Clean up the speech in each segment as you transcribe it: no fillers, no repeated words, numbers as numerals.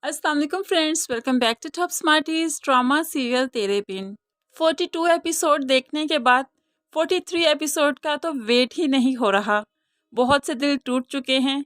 अस्सलाम वालेकुम friends, welcome back to top smarties drama serial Tere Bin. 42 episode देखने के बाद 43 एपिसोड का तो वेट ही नहीं हो रहा। बहुत से दिल टूट चुके हैं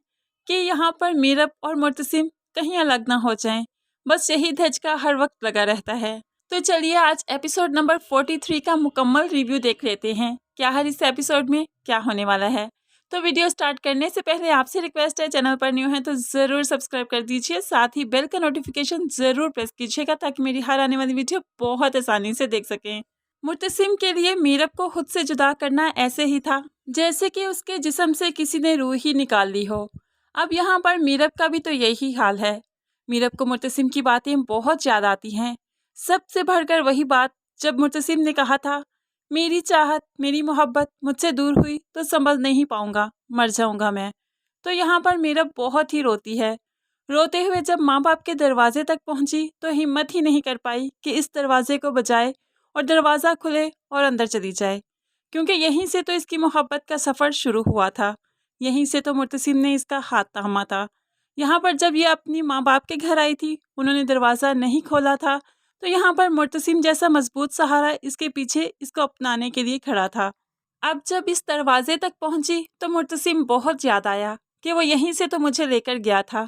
कि यहाँ पर मीरब और मुर्तसिम कहीं अलग ना हो जाएं। बस यही धचका हर वक्त लगा रहता है। तो चलिए आज एपिसोड नंबर 43 का मुकम्मल रिव्यू देख लेते हैं। क्या हर इस एपिसोड में क्या होने वाला है। तो वीडियो स्टार्ट करने से पहले आपसे रिक्वेस्ट है, चैनल पर न्यू है तो ज़रूर सब्सक्राइब कर दीजिए, साथ ही बेल का नोटिफिकेशन ज़रूर प्रेस कीजिएगा ताकि मेरी हर आने वाली वीडियो बहुत आसानी से देख सकें। मुर्तसिम के लिए मीरब को खुद से जुदा करना ऐसे ही था जैसे कि उसके जिस्म से किसी ने रूह ही निकाल ली हो। अब यहाँ पर मीरब का भी तो यही हाल है। मीरब को मुर्तसिम की बातें बहुत याद आती हैं। सबसे बढ़कर वही बात जब मुर्तसिम ने कहा था, मेरी चाहत मेरी मोहब्बत मुझसे दूर हुई तो संभल नहीं पाऊंगा, मर जाऊंगा मैं। तो यहाँ पर मीरब बहुत ही रोती है। रोते हुए जब माँ बाप के दरवाजे तक पहुंची तो हिम्मत ही नहीं कर पाई कि इस दरवाजे को बजाए और दरवाज़ा खुले और अंदर चली जाए, क्योंकि यहीं से तो इसकी मोहब्बत का सफ़र शुरू हुआ था। यहीं से तो मुर्तसिम ने इसका हाथ थामा था। यहाँ पर जब ये अपनी माँ बाप के घर आई थी, उन्होंने दरवाज़ा नहीं खोला था, तो यहाँ पर मुर्तसिम जैसा मजबूत सहारा इसके पीछे इसको अपनाने के लिए खड़ा था। अब जब इस दरवाजे तक पहुंची तो मुर्तसिम बहुत याद आया कि वो यहीं से तो मुझे लेकर गया था,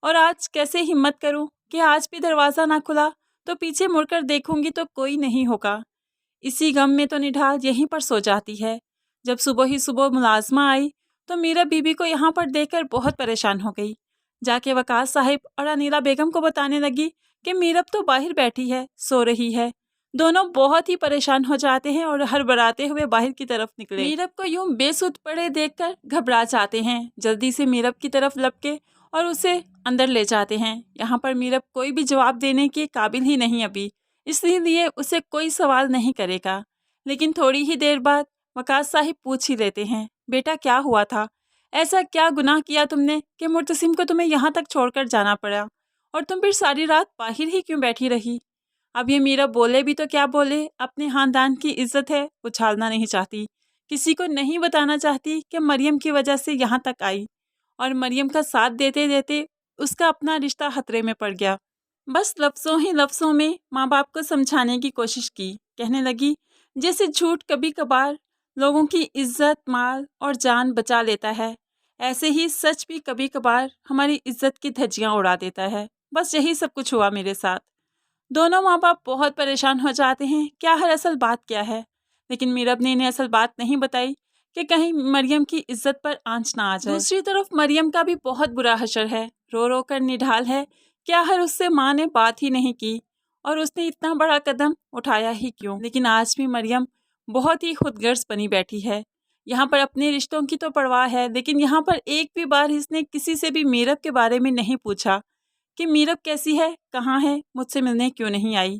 और आज कैसे हिम्मत करूं कि आज भी दरवाज़ा ना खुला तो पीछे मुड़कर देखूंगी तो कोई नहीं होगा। इसी गम में तो निढाल यहीं पर सो जाती है। जब सुबह ही सुबह मुलाजमा आई तो मीरा बीबी को यहाँ पर देखकर बहुत परेशान हो गई। जाके वकास साहिब और अनीला बेगम को बताने लगी कि मीरब तो बाहर बैठी है, सो रही है। दोनों बहुत ही परेशान हो जाते हैं और हड़बड़ाते हुए बाहर की तरफ निकले। मीरब को यूं बेसुध पड़े देखकर घबरा जाते हैं। जल्दी से मीरब की तरफ लपके और उसे अंदर ले जाते हैं। यहाँ पर मीरब कोई भी जवाब देने के काबिल ही नहीं अभी, इसलिए उसे कोई सवाल नहीं करेगा। लेकिन थोड़ी ही देर बाद वकास साहिब पूछ ही लेते हैं, बेटा क्या हुआ था? ऐसा क्या गुनाह किया तुमने कि मुर्तसिम को तुम्हें यहाँ तक छोड़कर जाना पड़ा, और तुम फिर सारी रात बाहर ही क्यों बैठी रही? अब ये मीरा बोले भी तो क्या बोले, अपने खानदान की इज्जत है उछालना नहीं चाहती। किसी को नहीं बताना चाहती कि मरियम की वजह से यहाँ तक आई, और मरियम का साथ देते देते उसका अपना रिश्ता खतरे में पड़ गया। बस लफ्ज़ों ही लफ्ज़ों में माँ बाप को समझाने की कोशिश की। कहने लगी, जैसे झूठ कभी कभार लोगों की इज्जत, माल और जान बचा लेता है, ऐसे ही सच भी कभी कभार हमारी इज्जत की धज्जियाँ उड़ा देता है। बस यही सब कुछ हुआ मेरे साथ। दोनों माँ बाप बहुत परेशान हो जाते हैं, क्या हर असल बात क्या है। लेकिन मीरब ने इन्हें असल बात नहीं बताई कि कहीं मरियम की इज्जत पर आंच ना आ जाए। दूसरी तरफ मरियम का भी बहुत बुरा हशर है, रो रो कर निढाल है। क्या हर उससे माँ ने बात ही नहीं की, और उसने इतना बड़ा कदम उठाया ही क्यों। लेकिन आज भी मरियम बहुत ही खुदगर्ज बनी बैठी है। यहाँ पर अपने रिश्तों की तो परवाह है, लेकिन यहाँ पर एक भी बार इसने किसी से भी मीरब के बारे में नहीं पूछा कि मीरब कैसी है, कहाँ है, मुझसे मिलने क्यों नहीं आई।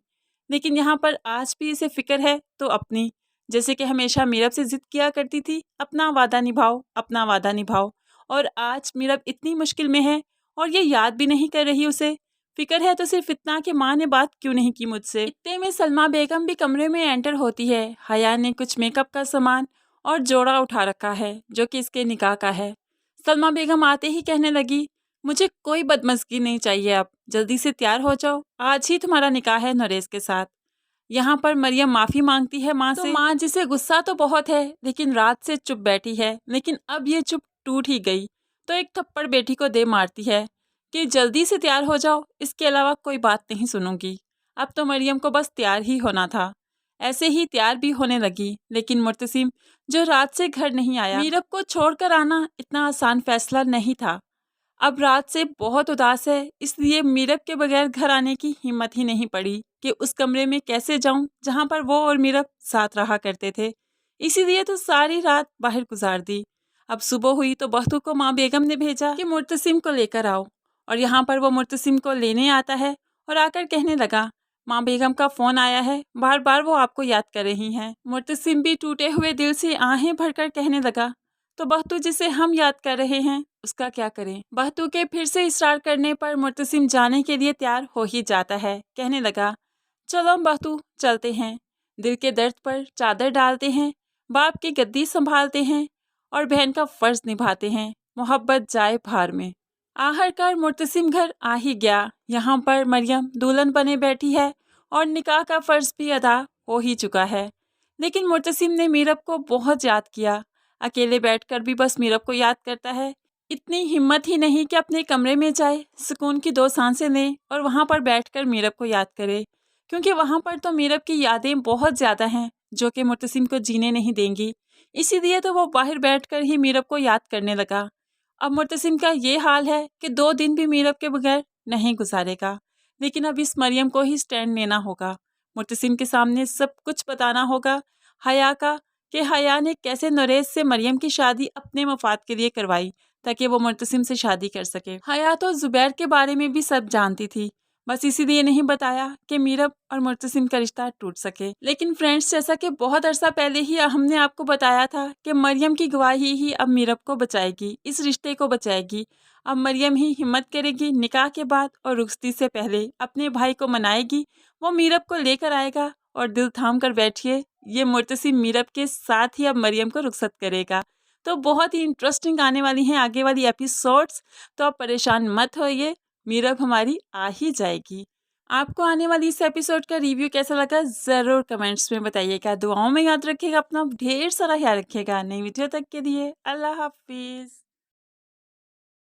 लेकिन यहाँ पर आज भी इसे फिक्र है तो अपनी, जैसे कि हमेशा मीरब से जिद किया करती थी, अपना वादा निभाओ, अपना वादा निभाओ। और आज मीरब इतनी मुश्किल में है और ये याद भी नहीं कर रही उसे। फिक्र है तो सिर्फ इतना कि माँ ने बात क्यों नहीं की मुझसे। इतने में सलमा बेगम भी कमरे में एंटर होती है। हया ने कुछ मेकअप का सामान और जोड़ा उठा रखा है जो कि इसके निकाह का है। सलमा बेगम आते ही कहने लगी, मुझे कोई बदमज़गी नहीं चाहिए, अब जल्दी से तैयार हो जाओ, आज ही तुम्हारा निकाह है नरेश के साथ। यहाँ पर मरियम माफ़ी मांगती है माँ से। माँ जिसे गुस्सा तो बहुत है लेकिन रात से चुप बैठी है, लेकिन अब ये चुप टूट ही गई तो एक थप्पड़ बेटी को दे मारती है कि जल्दी से तैयार हो जाओ, इसके अलावा कोई बात नहीं सुनूंगी। अब तो मरियम को बस तैयार ही होना था। ऐसे ही तैयार भी होने लगी, लेकिन मुर्तसिम जो रात से घर नहीं आया, मीरब को छोड़कर आना इतना आसान फैसला नहीं था। अब रात से बहुत उदास है, इसलिए मीरब के बगैर घर आने की हिम्मत ही नहीं पड़ी कि उस कमरे में कैसे जाऊं जहां पर वो और मीरब साथ रहा करते थे। इसीलिए तो सारी रात बाहर गुजार दी। अब सुबह हुई तो बहू को माँ बेगम ने भेजा कि मुर्तसिम को लेकर आओ, और यहाँ पर वो मुर्तसिम को लेने आता है और आकर कहने लगा, माँ बेगम का फ़ोन आया है, बार बार वो आपको याद कर रही हैं। मुर्तसिम भी टूटे हुए दिल से आहें भरकर कहने लगा, तो बहतू जिसे हम याद कर रहे हैं उसका क्या करें। बहतू के फिर से इस्रार करने पर मुर्तसिम जाने के लिए तैयार हो ही जाता है। कहने लगा, चलो बहतू चलते हैं। दिल के दर्द पर चादर डालते हैं, बाप की गद्दी संभालते हैं और बहन का फर्ज निभाते हैं, मोहब्बत जाए भार में। आखिरकार मुर्तसिम घर आ ही गया। यहाँ पर मरियम दुल्हन बने बैठी है और निकाह का फ़र्ज भी अदा हो ही चुका है। लेकिन मुर्तसिम ने मीरब को बहुत याद किया। अकेले बैठकर भी बस मीरब को याद करता है। इतनी हिम्मत ही नहीं कि अपने कमरे में जाए, सुकून की 2 सांसें ले और वहाँ पर बैठकर मीरब को याद करे, क्योंकि वहाँ पर तो मीरब की यादें बहुत ज़्यादा हैं जो कि मुर्तसिम को जीने नहीं देंगी। इसीलिए तो वो बाहर बैठकर ही मीरब को याद करने लगा। अब मुर्तसिम का ये हाल है कि 2 दिन भी मीरब के बगैर नहीं गुजारेगा। लेकिन अब इस मरियम को ही स्टैंड लेना होगा। मुर्तसिम के सामने सब कुछ बताना होगा हया का, कि हया ने कैसे नरेश से मरियम की शादी अपने मफाद के लिए करवाई ताकि वो मुर्तसिम से शादी कर सके। हया तो ज़ुबैर के बारे में भी सब जानती थी, बस इसीलिए नहीं बताया कि मीरब और मुर्तसिम का रिश्ता टूट सके। लेकिन फ्रेंड्स, जैसा कि बहुत अरसा पहले ही हमने आपको बताया था कि मरियम की गवाही ही अब मीरब को बचाएगी, इस रिश्ते को बचाएगी। अब मरियम ही हिम्मत करेगी, निकाह के बाद और रुखसती से पहले अपने भाई को मनाएगी। वो मीरब को लेकर आएगा और दिल थाम कर बैठिए, ये मुर्तसिम मीरब के साथ ही अब मरियम को रुखसत करेगा। तो बहुत ही इंटरेस्टिंग आने वाली हैं आगे वाली एपिसोड्स, तो आप परेशान मत होइए, मीरब हमारी आ ही जाएगी। आपको आने वाली इस एपिसोड का रिव्यू कैसा लगा ज़रूर कमेंट्स में बताइएगा। दुआओं में याद रखिएगा, अपना ढेर सारा ख्याल रखिएगा। नई वीडियो तक के लिए अल्लाह हाफिज़।